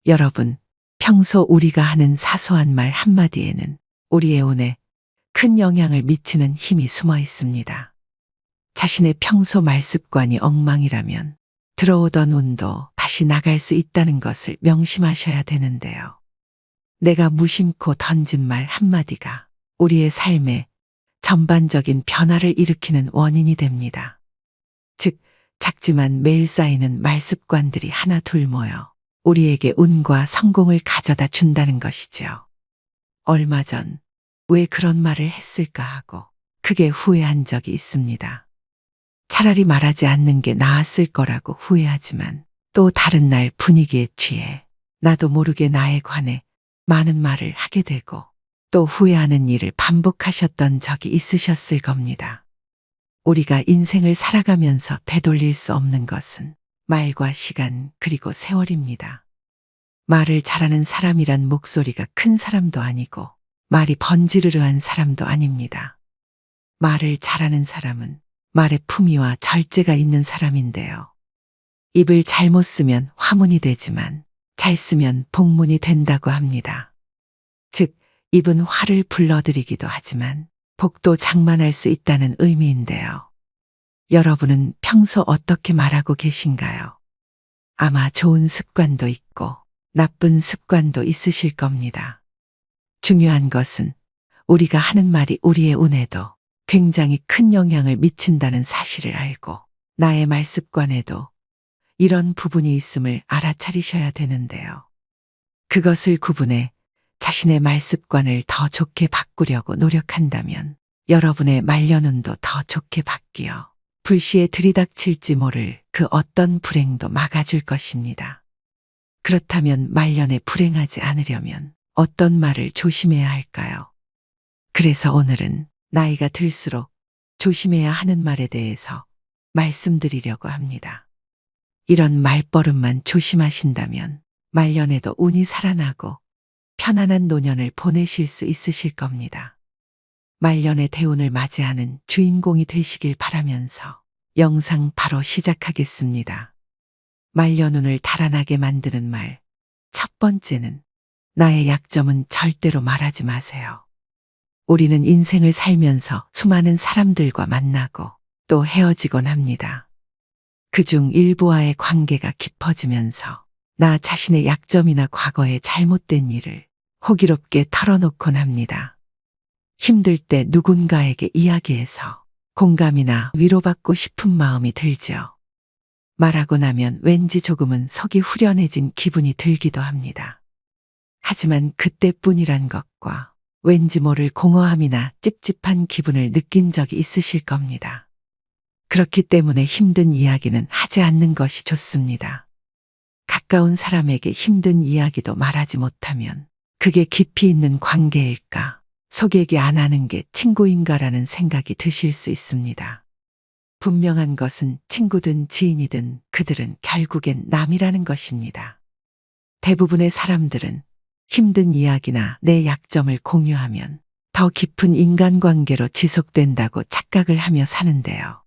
여러분, 평소 우리가 하는 사소한 말 한마디에는 우리의 운에 큰 영향을 미치는 힘이 숨어 있습니다. 자신의 평소 말습관이 엉망이라면 들어오던 운도 다시 나갈 수 있다는 것을 명심하셔야 되는데요. 내가 무심코 던진 말 한마디가 우리의 삶에 전반적인 변화를 일으키는 원인이 됩니다. 즉, 작지만 매일 쌓이는 말습관들이 하나 둘 모여 우리에게 운과 성공을 가져다 준다는 것이죠. 얼마 전 왜 그런 말을 했을까 하고 크게 후회한 적이 있습니다. 차라리 말하지 않는 게 나았을 거라고 후회하지만 또 다른 날 분위기에 취해 나도 모르게 나에 관해 많은 말을 하게 되고 또 후회하는 일을 반복하셨던 적이 있으셨을 겁니다. 우리가 인생을 살아가면서 되돌릴 수 없는 것은 말과 시간 그리고 세월입니다. 말을 잘하는 사람이란 목소리가 큰 사람도 아니고 말이 번지르르한 사람도 아닙니다. 말을 잘하는 사람은 말의 품위와 절제가 있는 사람인데요. 입을 잘못 쓰면 화문이 되지만 잘 쓰면 복문이 된다고 합니다. 즉, 입은 화를 불러들이기도 하지만 복도 장만할 수 있다는 의미인데요. 여러분은 평소 어떻게 말하고 계신가요? 아마 좋은 습관도 있고 나쁜 습관도 있으실 겁니다. 중요한 것은 우리가 하는 말이 우리의 운에도 굉장히 큰 영향을 미친다는 사실을 알고 나의 말습관에도 이런 부분이 있음을 알아차리셔야 되는데요. 그것을 구분해 자신의 말습관을 더 좋게 바꾸려고 노력한다면 여러분의 말년운도 더 좋게 바뀌어 불시에 들이닥칠지 모를 그 어떤 불행도 막아줄 것입니다. 그렇다면 말년에 불행하지 않으려면 어떤 말을 조심해야 할까요? 그래서 오늘은 나이가 들수록 조심해야 하는 말에 대해서 말씀드리려고 합니다. 이런 말버릇만 조심하신다면 말년에도 운이 살아나고 편안한 노년을 보내실 수 있으실 겁니다. 말년의 대운을 맞이하는 주인공이 되시길 바라면서 영상 바로 시작하겠습니다. 말년운을 달아나게 만드는 말. 첫 번째는 나의 약점은 절대로 말하지 마세요. 우리는 인생을 살면서 수많은 사람들과 만나고 또 헤어지곤 합니다. 그중 일부와의 관계가 깊어지면서 나 자신의 약점이나 과거의 잘못된 일을 호기롭게 털어놓곤 합니다. 힘들 때 누군가에게 이야기해서 공감이나 위로받고 싶은 마음이 들죠. 말하고 나면 왠지 조금은 속이 후련해진 기분이 들기도 합니다. 하지만 그때뿐이란 것과 왠지 모를 공허함이나 찝찝한 기분을 느낀 적이 있으실 겁니다. 그렇기 때문에 힘든 이야기는 하지 않는 것이 좋습니다. 가까운 사람에게 힘든 이야기도 말하지 못하면 그게 깊이 있는 관계일까, 속 얘기 안 하는 게 친구인가라는 생각이 드실 수 있습니다. 분명한 것은 친구든 지인이든 그들은 결국엔 남이라는 것입니다. 대부분의 사람들은 힘든 이야기나 내 약점을 공유하면 더 깊은 인간관계로 지속된다고 착각을 하며 사는데요.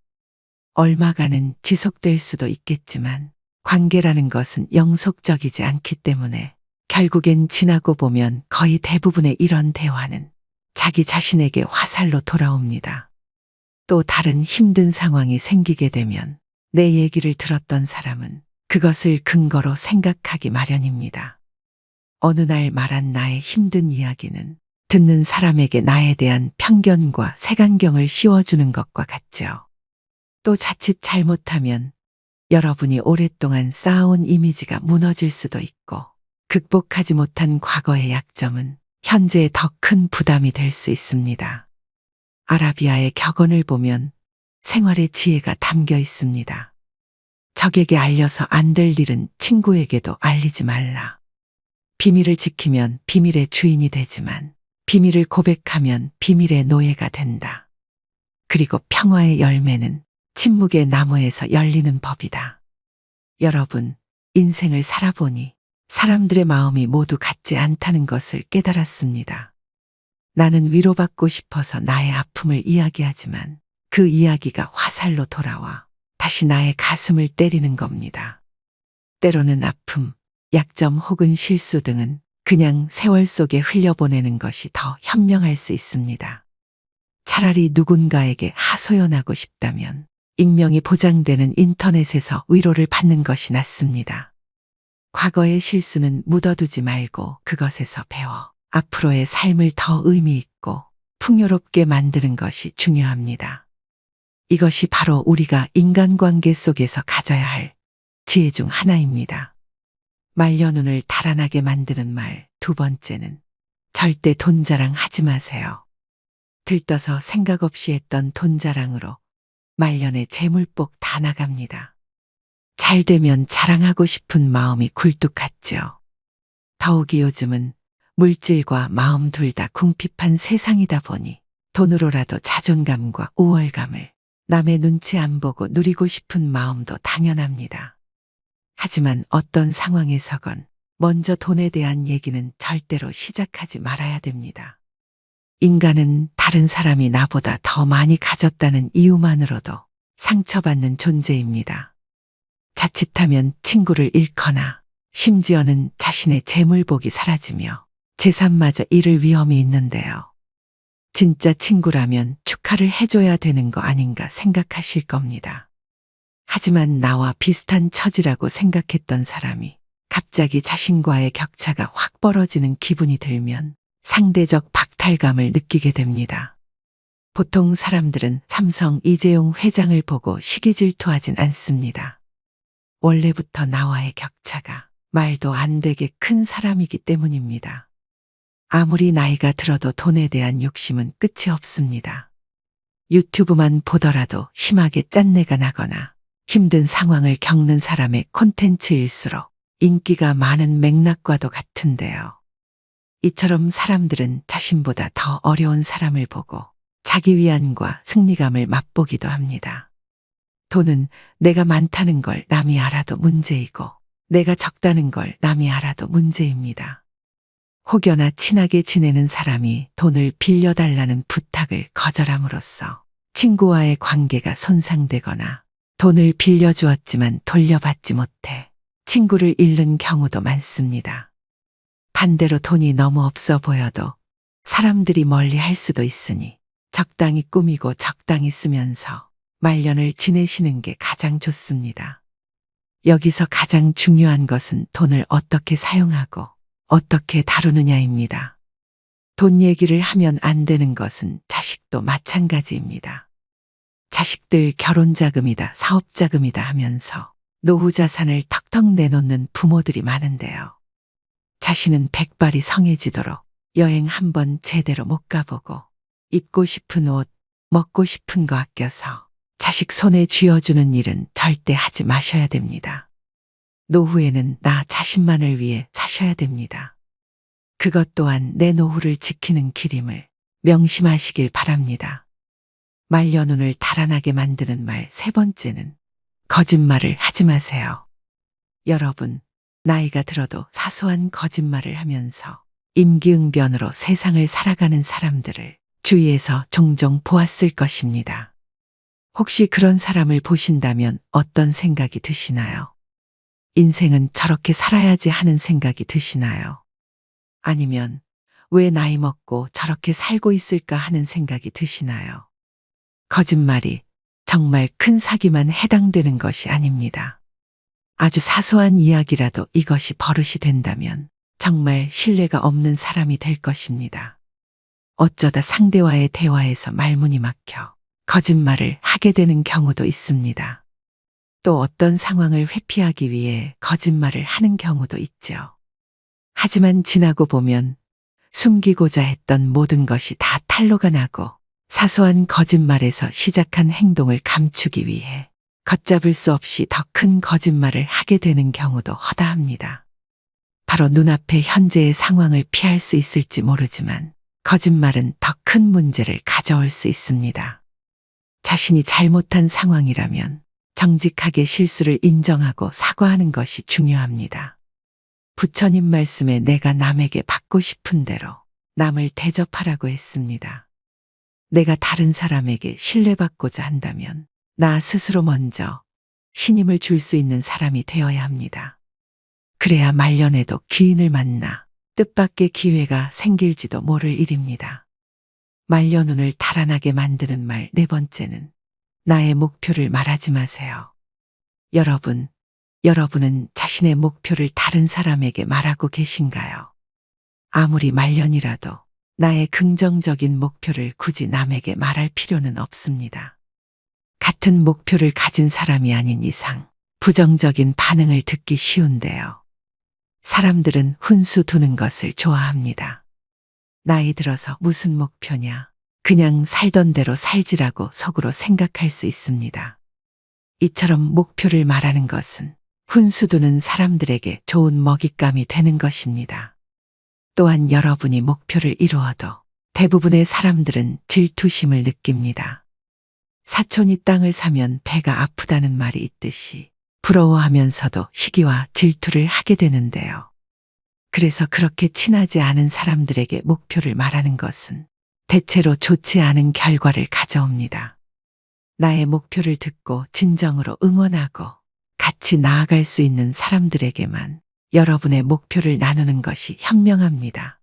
얼마간은 지속될 수도 있겠지만 관계라는 것은 영속적이지 않기 때문에 결국엔 지나고 보면 거의 대부분의 이런 대화는 자기 자신에게 화살로 돌아옵니다. 또 다른 힘든 상황이 생기게 되면 내 얘기를 들었던 사람은 그것을 근거로 생각하기 마련입니다. 어느 날 말한 나의 힘든 이야기는 듣는 사람에게 나에 대한 편견과 색안경을 씌워주는 것과 같죠. 또 자칫 잘못하면 여러분이 오랫동안 쌓아온 이미지가 무너질 수도 있고 극복하지 못한 과거의 약점은 현재의 더 큰 부담이 될 수 있습니다. 아라비아의 격언을 보면 생활의 지혜가 담겨 있습니다. 적에게 알려서 안 될 일은 친구에게도 알리지 말라. 비밀을 지키면 비밀의 주인이 되지만 비밀을 고백하면 비밀의 노예가 된다. 그리고 평화의 열매는 침묵의 나무에서 열리는 법이다. 여러분, 인생을 살아보니 사람들의 마음이 모두 같지 않다는 것을 깨달았습니다. 나는 위로받고 싶어서 나의 아픔을 이야기하지만 그 이야기가 화살로 돌아와 다시 나의 가슴을 때리는 겁니다. 때로는 아픔, 약점 혹은 실수 등은 그냥 세월 속에 흘려보내는 것이 더 현명할 수 있습니다. 차라리 누군가에게 하소연하고 싶다면 익명이 보장되는 인터넷에서 위로를 받는 것이 낫습니다. 과거의 실수는 묻어두지 말고 그것에서 배워 앞으로의 삶을 더 의미 있고 풍요롭게 만드는 것이 중요합니다. 이것이 바로 우리가 인간관계 속에서 가져야 할 지혜 중 하나입니다. 말려눈을 달아나게 만드는 말 두 번째는 절대 돈 자랑 하지 마세요. 들떠서 생각 없이 했던 돈 자랑으로 말년에 재물복 다 나갑니다. 잘 되면 자랑하고 싶은 마음이 굴뚝 같죠. 더욱이 요즘은 물질과 마음 둘 다 궁핍한 세상이다 보니 돈으로라도 자존감과 우월감을 남의 눈치 안 보고 누리고 싶은 마음도 당연합니다. 하지만 어떤 상황에서건 먼저 돈에 대한 얘기는 절대로 시작하지 말아야 됩니다. 인간은 다른 사람이 나보다 더 많이 가졌다는 이유만으로도 상처받는 존재입니다. 자칫하면 친구를 잃거나 심지어는 자신의 재물복이 사라지며 재산마저 잃을 위험이 있는데요. 진짜 친구라면 축하를 해줘야 되는 거 아닌가 생각하실 겁니다. 하지만 나와 비슷한 처지라고 생각했던 사람이 갑자기 자신과의 격차가 확 벌어지는 기분이 들면 상대적 박탈감을 느끼게 됩니다. 보통 사람들은 삼성 이재용 회장을 보고 시기질투하진 않습니다. 원래부터 나와의 격차가 말도 안 되게 큰 사람이기 때문입니다. 아무리 나이가 들어도 돈에 대한 욕심은 끝이 없습니다. 유튜브만 보더라도 심하게 짠내가 나거나 힘든 상황을 겪는 사람의 콘텐츠일수록 인기가 많은 맥락과도 같은데요. 이처럼 사람들은 자신보다 더 어려운 사람을 보고 자기 위안과 승리감을 맛보기도 합니다. 돈은 내가 많다는 걸 남이 알아도 문제이고 내가 적다는 걸 남이 알아도 문제입니다. 혹여나 친하게 지내는 사람이 돈을 빌려달라는 부탁을 거절함으로써 친구와의 관계가 손상되거나 돈을 빌려주었지만 돌려받지 못해 친구를 잃는 경우도 많습니다. 반대로 돈이 너무 없어 보여도 사람들이 멀리 할 수도 있으니 적당히 꾸미고 적당히 쓰면서 말년을 지내시는 게 가장 좋습니다. 여기서 가장 중요한 것은 돈을 어떻게 사용하고 어떻게 다루느냐입니다. 돈 얘기를 하면 안 되는 것은 자식도 마찬가지입니다. 자식들 결혼 자금이다, 사업 자금이다 하면서 노후 자산을 턱턱 내놓는 부모들이 많은데요. 자신은 백발이 성해지도록 여행 한번 제대로 못 가보고 입고 싶은 옷, 먹고 싶은 거 아껴서 자식 손에 쥐어주는 일은 절대 하지 마셔야 됩니다. 노후에는 나 자신만을 위해 사셔야 됩니다. 그것 또한 내 노후를 지키는 길임을 명심하시길 바랍니다. 말려눈을 달아나게 만드는 말 세 번째는 거짓말을 하지 마세요. 여러분, 나이가 들어도 사소한 거짓말을 하면서 임기응변으로 세상을 살아가는 사람들을 주위에서 종종 보았을 것입니다. 혹시 그런 사람을 보신다면 어떤 생각이 드시나요? 인생은 저렇게 살아야지 하는 생각이 드시나요? 아니면 왜 나이 먹고 저렇게 살고 있을까 하는 생각이 드시나요? 거짓말이 정말 큰 사기만 해당되는 것이 아닙니다. 아주 사소한 이야기라도 이것이 버릇이 된다면 정말 신뢰가 없는 사람이 될 것입니다. 어쩌다 상대와의 대화에서 말문이 막혀 거짓말을 하게 되는 경우도 있습니다. 또 어떤 상황을 회피하기 위해 거짓말을 하는 경우도 있죠. 하지만 지나고 보면 숨기고자 했던 모든 것이 다 탄로가 나고 사소한 거짓말에서 시작한 행동을 감추기 위해 걷잡을 수 없이 더 큰 거짓말을 하게 되는 경우도 허다합니다. 바로 눈앞의 현재의 상황을 피할 수 있을지 모르지만 거짓말은 더 큰 문제를 가져올 수 있습니다. 자신이 잘못한 상황이라면 정직하게 실수를 인정하고 사과하는 것이 중요합니다. 부처님 말씀에 내가 남에게 받고 싶은 대로 남을 대접하라고 했습니다. 내가 다른 사람에게 신뢰받고자 한다면 나 스스로 먼저 신임을 줄 수 있는 사람이 되어야 합니다. 그래야 말년에도 귀인을 만나 뜻밖의 기회가 생길지도 모를 일입니다. 말년운을 달아나게 만드는 말 네 번째는 나의 목표를 말하지 마세요. 여러분은 자신의 목표를 다른 사람에게 말하고 계신가요? 아무리 말년이라도 나의 긍정적인 목표를 굳이 남에게 말할 필요는 없습니다. 같은 목표를 가진 사람이 아닌 이상 부정적인 반응을 듣기 쉬운데요. 사람들은 훈수 두는 것을 좋아합니다. 나이 들어서 무슨 목표냐? 그냥 살던 대로 살지라고 속으로 생각할 수 있습니다. 이처럼 목표를 말하는 것은 훈수 두는 사람들에게 좋은 먹잇감이 되는 것입니다. 또한 여러분이 목표를 이루어도 대부분의 사람들은 질투심을 느낍니다. 사촌이 땅을 사면 배가 아프다는 말이 있듯이 부러워하면서도 시기와 질투를 하게 되는데요. 그래서 그렇게 친하지 않은 사람들에게 목표를 말하는 것은 대체로 좋지 않은 결과를 가져옵니다. 나의 목표를 듣고 진정으로 응원하고 같이 나아갈 수 있는 사람들에게만 여러분의 목표를 나누는 것이 현명합니다.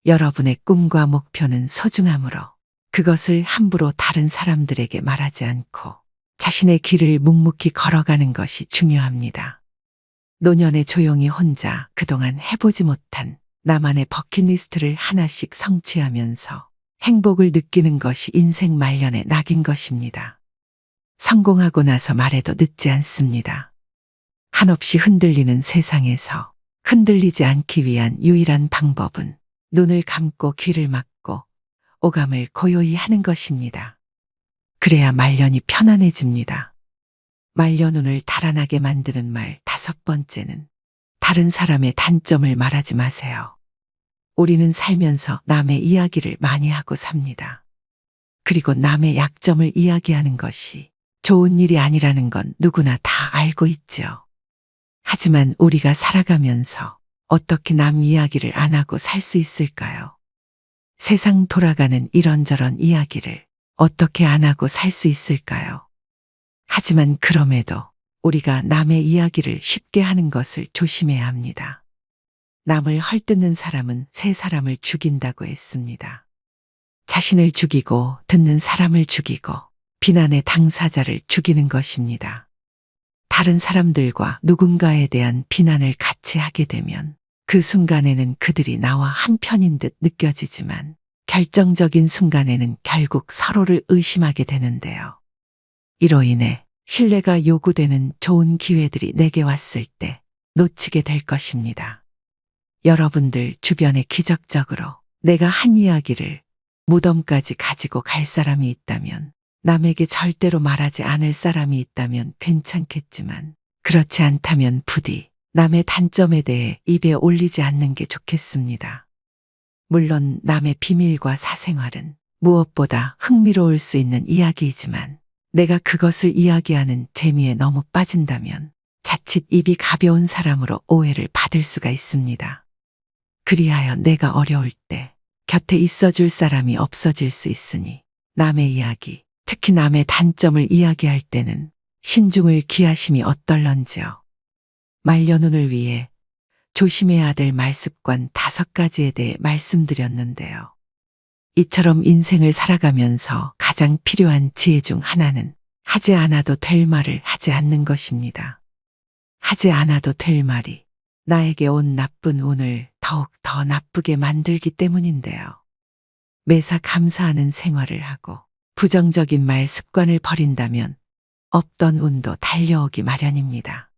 여러분의 꿈과 목표는 소중하므로 그것을 함부로 다른 사람들에게 말하지 않고 자신의 길을 묵묵히 걸어가는 것이 중요합니다. 노년에 조용히 혼자 그동안 해보지 못한 나만의 버킷리스트를 하나씩 성취하면서 행복을 느끼는 것이 인생 말년의 낙인 것입니다. 성공하고 나서 말해도 늦지 않습니다. 한없이 흔들리는 세상에서 흔들리지 않기 위한 유일한 방법은 눈을 감고 귀를 막고 오감을 고요히 하는 것입니다. 그래야 말년이 편안해집니다. 말년운을 달아나게 만드는 말 다섯 번째는 다른 사람의 단점을 말하지 마세요. 우리는 살면서 남의 이야기를 많이 하고 삽니다. 그리고 남의 약점을 이야기하는 것이 좋은 일이 아니라는 건 누구나 다 알고 있죠. 하지만 우리가 살아가면서 어떻게 남 이야기를 안 하고 살 수 있을까요? 세상 돌아가는 이런저런 이야기를 어떻게 안 하고 살 수 있을까요? 하지만 그럼에도 우리가 남의 이야기를 쉽게 하는 것을 조심해야 합니다. 남을 헐뜯는 사람은 새 사람을 죽인다고 했습니다. 자신을 죽이고 듣는 사람을 죽이고 비난의 당사자를 죽이는 것입니다. 다른 사람들과 누군가에 대한 비난을 같이 하게 되면 그 순간에는 그들이 나와 한편인 듯 느껴지지만 결정적인 순간에는 결국 서로를 의심하게 되는데요. 이로 인해 신뢰가 요구되는 좋은 기회들이 내게 왔을 때 놓치게 될 것입니다. 여러분들 주변에 기적적으로 내가 한 이야기를 무덤까지 가지고 갈 사람이 있다면, 남에게 절대로 말하지 않을 사람이 있다면 괜찮겠지만 그렇지 않다면 부디 남의 단점에 대해 입에 올리지 않는 게 좋겠습니다. 물론 남의 비밀과 사생활은 무엇보다 흥미로울 수 있는 이야기이지만 내가 그것을 이야기하는 재미에 너무 빠진다면 자칫 입이 가벼운 사람으로 오해를 받을 수가 있습니다. 그리하여 내가 어려울 때 곁에 있어줄 사람이 없어질 수 있으니 남의 이야기, 특히 남의 단점을 이야기할 때는 신중을 기하심이 어떨런지요. 말년운을 위해 조심해야 될 말습관 5가지에 대해 말씀드렸는데요. 이처럼 인생을 살아가면서 가장 필요한 지혜 중 하나는 하지 않아도 될 말을 하지 않는 것입니다. 하지 않아도 될 말이 나에게 온 나쁜 운을 더욱 더 나쁘게 만들기 때문인데요. 매사 감사하는 생활을 하고 부정적인 말 습관을 버린다면 없던 운도 달려오기 마련입니다.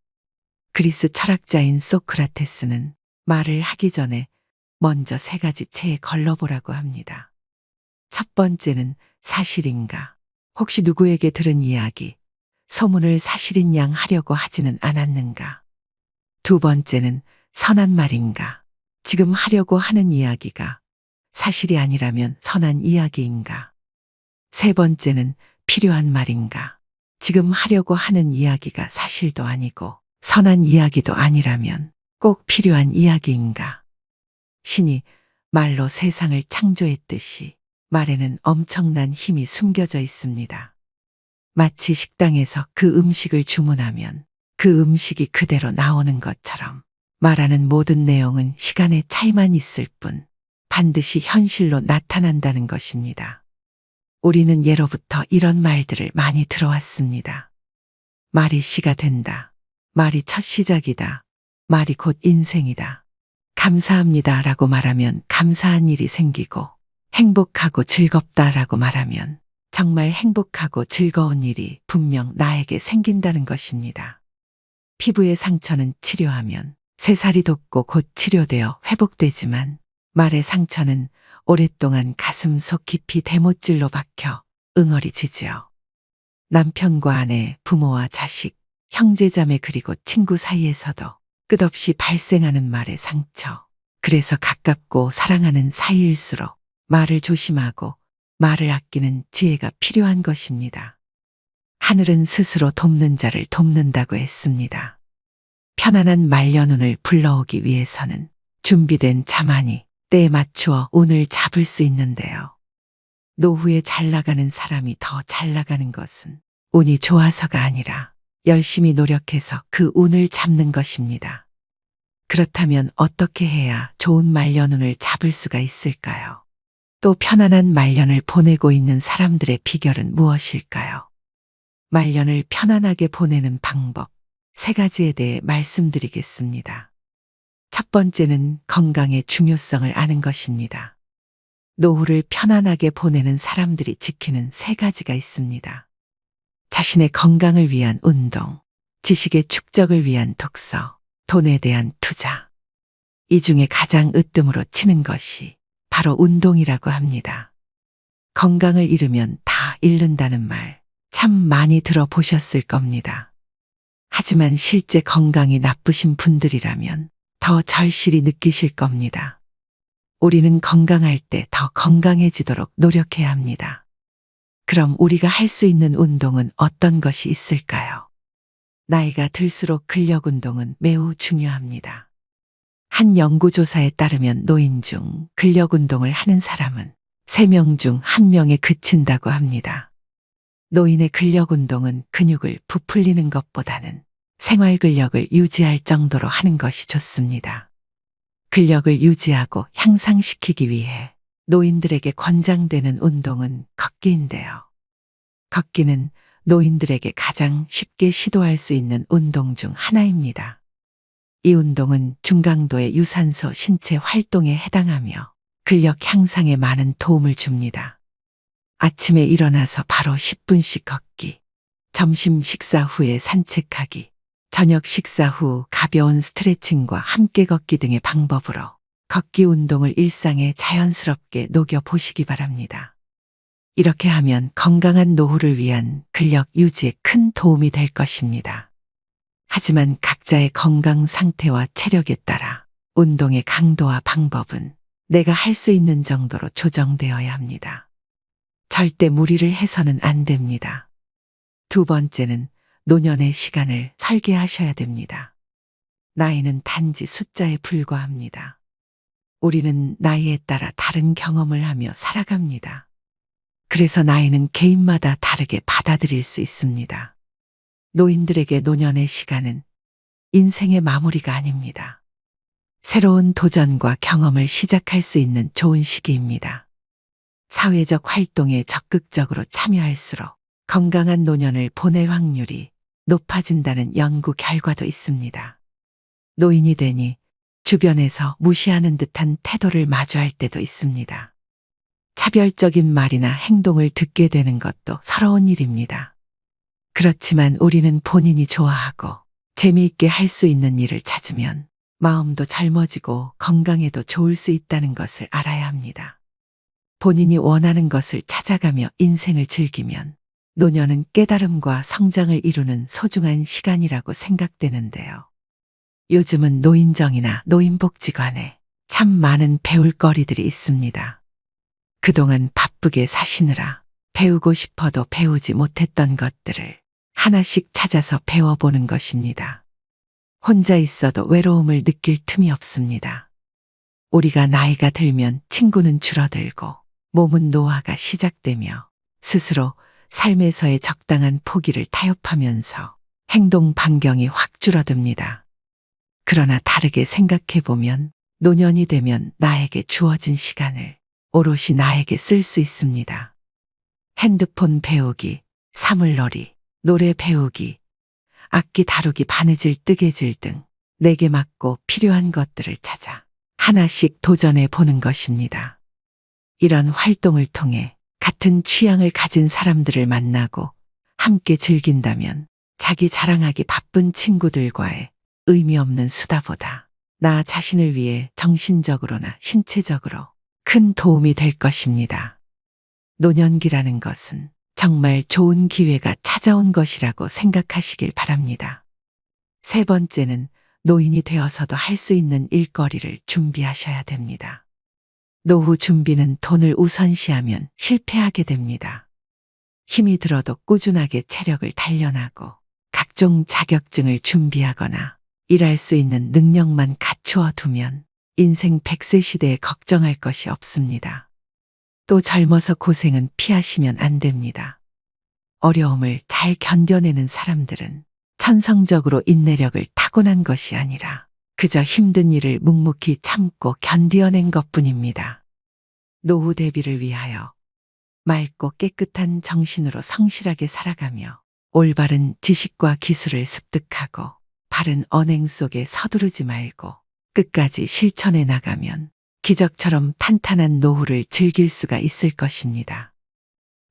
그리스 철학자인 소크라테스는 말을 하기 전에 먼저 3가지 체에 걸러보라고 합니다. 첫 번째는 사실인가? 혹시 누구에게 들은 이야기, 소문을 사실인 양 하려고 하지는 않았는가? 두 번째는 선한 말인가? 지금 하려고 하는 이야기가 사실이 아니라면 선한 이야기인가? 세 번째는 필요한 말인가? 지금 하려고 하는 이야기가 사실도 아니고 선한 이야기도 아니라면 꼭 필요한 이야기인가? 신이 말로 세상을 창조했듯이 말에는 엄청난 힘이 숨겨져 있습니다. 마치 식당에서 그 음식을 주문하면 그 음식이 그대로 나오는 것처럼 말하는 모든 내용은 시간의 차이만 있을 뿐 반드시 현실로 나타난다는 것입니다. 우리는 예로부터 이런 말들을 많이 들어왔습니다. 말이 시가 된다. 말이 첫 시작이다. 말이 곧 인생이다. 감사합니다 라고 말하면 감사한 일이 생기고, 행복하고 즐겁다라고 말하면 정말 행복하고 즐거운 일이 분명 나에게 생긴다는 것입니다. 피부의 상처는 치료하면 새살이 돋고 곧 치료되어 회복되지만, 말의 상처는 오랫동안 가슴 속 깊이 대못질로 박혀 응어리지지요. 남편과 아내, 부모와 자식, 형제자매 그리고 친구 사이에서도 끝없이 발생하는 말의 상처. 그래서 가깝고 사랑하는 사이일수록 말을 조심하고 말을 아끼는 지혜가 필요한 것입니다. 하늘은 스스로 돕는 자를 돕는다고 했습니다. 편안한 말년운을 불러오기 위해서는 준비된 자만이 때에 맞추어 운을 잡을 수 있는데요. 노후에 잘 나가는 사람이 더 잘 나가는 것은 운이 좋아서가 아니라 열심히 노력해서 그 운을 잡는 것입니다. 그렇다면 어떻게 해야 좋은 말년운을 잡을 수가 있을까요? 또 편안한 말년을 보내고 있는 사람들의 비결은 무엇일까요? 말년을 편안하게 보내는 방법 3가지에 대해 말씀드리겠습니다. 첫 번째는 건강의 중요성을 아는 것입니다. 노후를 편안하게 보내는 사람들이 지키는 3가지가 있습니다. 자신의 건강을 위한 운동, 지식의 축적을 위한 독서, 돈에 대한 투자. 이 중에 가장 으뜸으로 치는 것이 바로 운동이라고 합니다. 건강을 잃으면 다 잃는다는 말 참 많이 들어보셨을 겁니다. 하지만 실제 건강이 나쁘신 분들이라면 더 절실히 느끼실 겁니다. 우리는 건강할 때 더 건강해지도록 노력해야 합니다. 그럼 우리가 할 수 있는 운동은 어떤 것이 있을까요? 나이가 들수록 근력 운동은 매우 중요합니다. 한 연구조사에 따르면 노인 중 근력 운동을 하는 사람은 3명 중 1명에 그친다고 합니다. 노인의 근력 운동은 근육을 부풀리는 것보다는 생활 근력을 유지할 정도로 하는 것이 좋습니다. 근력을 유지하고 향상시키기 위해 노인들에게 권장되는 운동은 걷기인데요. 걷기는 노인들에게 가장 쉽게 시도할 수 있는 운동 중 하나입니다. 이 운동은 중강도의 유산소 신체 활동에 해당하며 근력 향상에 많은 도움을 줍니다. 아침에 일어나서 바로 10분씩 걷기, 점심 식사 후에 산책하기, 저녁 식사 후 가벼운 스트레칭과 함께 걷기 등의 방법으로 걷기 운동을 일상에 자연스럽게 녹여 보시기 바랍니다. 이렇게 하면 건강한 노후를 위한 근력 유지에 큰 도움이 될 것입니다. 하지만 각자의 건강 상태와 체력에 따라 운동의 강도와 방법은 내가 할 수 있는 정도로 조정되어야 합니다. 절대 무리를 해서는 안 됩니다. 두 번째는 노년의 시간을 설계하셔야 됩니다. 나이는 단지 숫자에 불과합니다. 우리는 나이에 따라 다른 경험을 하며 살아갑니다. 그래서 나이는 개인마다 다르게 받아들일 수 있습니다. 노인들에게 노년의 시간은 인생의 마무리가 아닙니다. 새로운 도전과 경험을 시작할 수 있는 좋은 시기입니다. 사회적 활동에 적극적으로 참여할수록 건강한 노년을 보낼 확률이 높아진다는 연구 결과도 있습니다. 노인이 되니 주변에서 무시하는 듯한 태도를 마주할 때도 있습니다. 차별적인 말이나 행동을 듣게 되는 것도 서러운 일입니다. 그렇지만 우리는 본인이 좋아하고 재미있게 할 수 있는 일을 찾으면 마음도 젊어지고 건강에도 좋을 수 있다는 것을 알아야 합니다. 본인이 원하는 것을 찾아가며 인생을 즐기면 노년은 깨달음과 성장을 이루는 소중한 시간이라고 생각되는데요. 요즘은 노인정이나 노인복지관에 참 많은 배울 거리들이 있습니다. 그동안 바쁘게 사시느라 배우고 싶어도 배우지 못했던 것들을 하나씩 찾아서 배워보는 것입니다. 혼자 있어도 외로움을 느낄 틈이 없습니다. 우리가 나이가 들면 친구는 줄어들고 몸은 노화가 시작되며 스스로 삶에서의 적당한 포기를 타협하면서 행동 반경이 확 줄어듭니다. 그러나 다르게 생각해보면 노년이 되면 나에게 주어진 시간을 오롯이 나에게 쓸 수 있습니다. 핸드폰 배우기, 사물놀이, 노래 배우기, 악기 다루기, 바느질, 뜨개질 등 내게 맞고 필요한 것들을 찾아 하나씩 도전해 보는 것입니다. 이런 활동을 통해 같은 취향을 가진 사람들을 만나고 함께 즐긴다면 자기 자랑하기 바쁜 친구들과의 의미 없는 수다보다 나 자신을 위해 정신적으로나 신체적으로 큰 도움이 될 것입니다. 노년기라는 것은 정말 좋은 기회가 찾아온 것이라고 생각하시길 바랍니다. 세 번째는 노인이 되어서도 할 수 있는 일거리를 준비하셔야 됩니다. 노후 준비는 돈을 우선시하면 실패하게 됩니다. 힘이 들어도 꾸준하게 체력을 단련하고 각종 자격증을 준비하거나 일할 수 있는 능력만 갖추어 두면 인생 100세 시대에 걱정할 것이 없습니다. 또 젊어서 고생은 피하시면 안 됩니다. 어려움을 잘 견뎌내는 사람들은 천성적으로 인내력을 타고난 것이 아니라 그저 힘든 일을 묵묵히 참고 견디어낸 것뿐입니다. 노후 대비를 위하여 맑고 깨끗한 정신으로 성실하게 살아가며 올바른 지식과 기술을 습득하고 바른 언행 속에 서두르지 말고 끝까지 실천해 나가면 기적처럼 탄탄한 노후를 즐길 수가 있을 것입니다.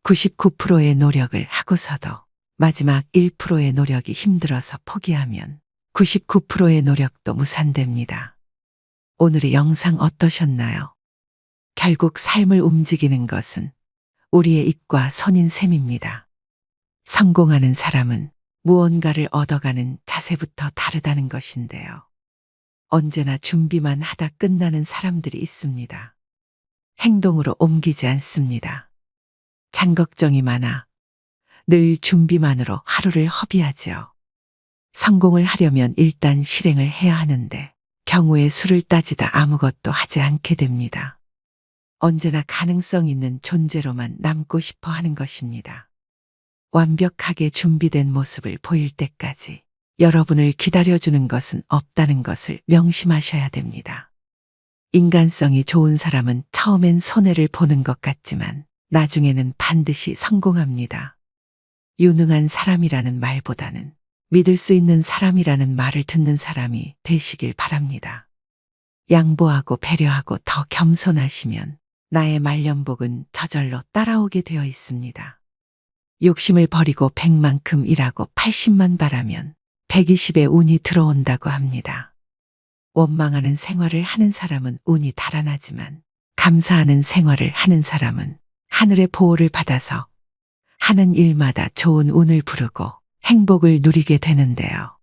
99%의 노력을 하고서도 마지막 1%의 노력이 힘들어서 포기하면 99%의 노력도 무산됩니다. 오늘의 영상 어떠셨나요? 결국 삶을 움직이는 것은 우리의 입과 손인 셈입니다. 성공하는 사람은 무언가를 얻어가는 자세부터 다르다는 것인데요. 언제나 준비만 하다 끝나는 사람들이 있습니다. 행동으로 옮기지 않습니다. 장걱정이 많아 늘 준비만으로 하루를 허비하지요. 성공을 하려면 일단 실행을 해야 하는데 경우의 수를 따지다 아무것도 하지 않게 됩니다. 언제나 가능성 있는 존재로만 남고 싶어 하는 것입니다. 완벽하게 준비된 모습을 보일 때까지 여러분을 기다려주는 것은 없다는 것을 명심하셔야 됩니다. 인간성이 좋은 사람은 처음엔 손해를 보는 것 같지만 나중에는 반드시 성공합니다. 유능한 사람이라는 말보다는 믿을 수 있는 사람이라는 말을 듣는 사람이 되시길 바랍니다. 양보하고 배려하고 더 겸손하시면 나의 말년복은 저절로 따라오게 되어 있습니다. 욕심을 버리고 100만큼 일하고 80만 바라면 120의 운이 들어온다고 합니다. 원망하는 생활을 하는 사람은 운이 달아나지만 감사하는 생활을 하는 사람은 하늘의 보호를 받아서 하는 일마다 좋은 운을 부르고 행복을 누리게 되는데요.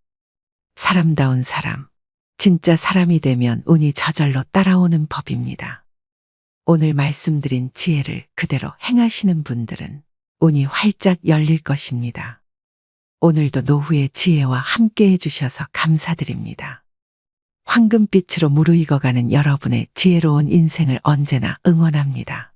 사람다운 사람, 진짜 사람이 되면 운이 저절로 따라오는 법입니다. 오늘 말씀드린 지혜를 그대로 행하시는 분들은 운이 활짝 열릴 것입니다. 오늘도 노후의 지혜와 함께 해주셔서 감사드립니다. 황금빛으로 무르익어가는 여러분의 지혜로운 인생을 언제나 응원합니다.